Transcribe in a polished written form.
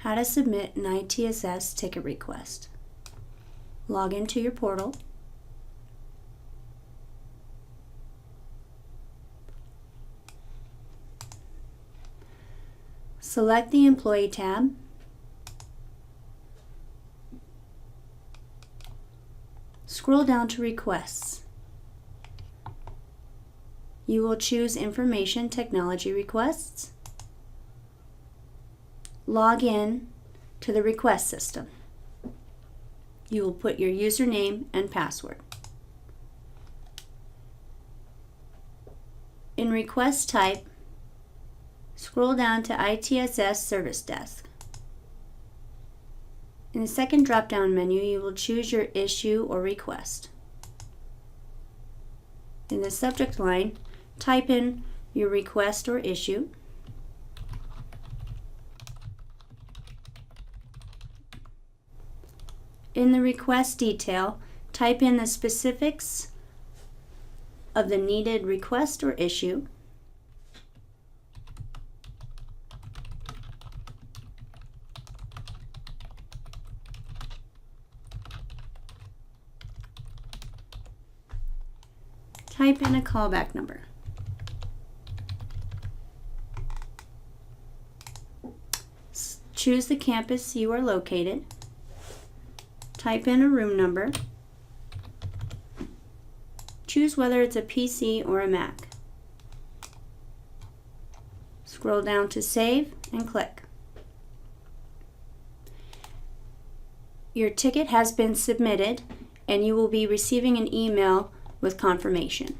How to submit an ITSS ticket request. Log into your portal. Select the Employee tab. Scroll down to Requests. You will choose Information Technology Requests. Log in to the request system. You will put your username and password. In Request Type, scroll down to ITSS Service Desk. In the second drop-down menu, you will choose your issue or request. In the subject line, type in your request or issue. In the request detail, type in the specifics of the needed request or issue. Type in a callback number. Choose the campus you are located. Type in a room number. Choose whether it's a PC or a Mac. Scroll down to Save and click. Your ticket has been submitted and you will be receiving an email with confirmation.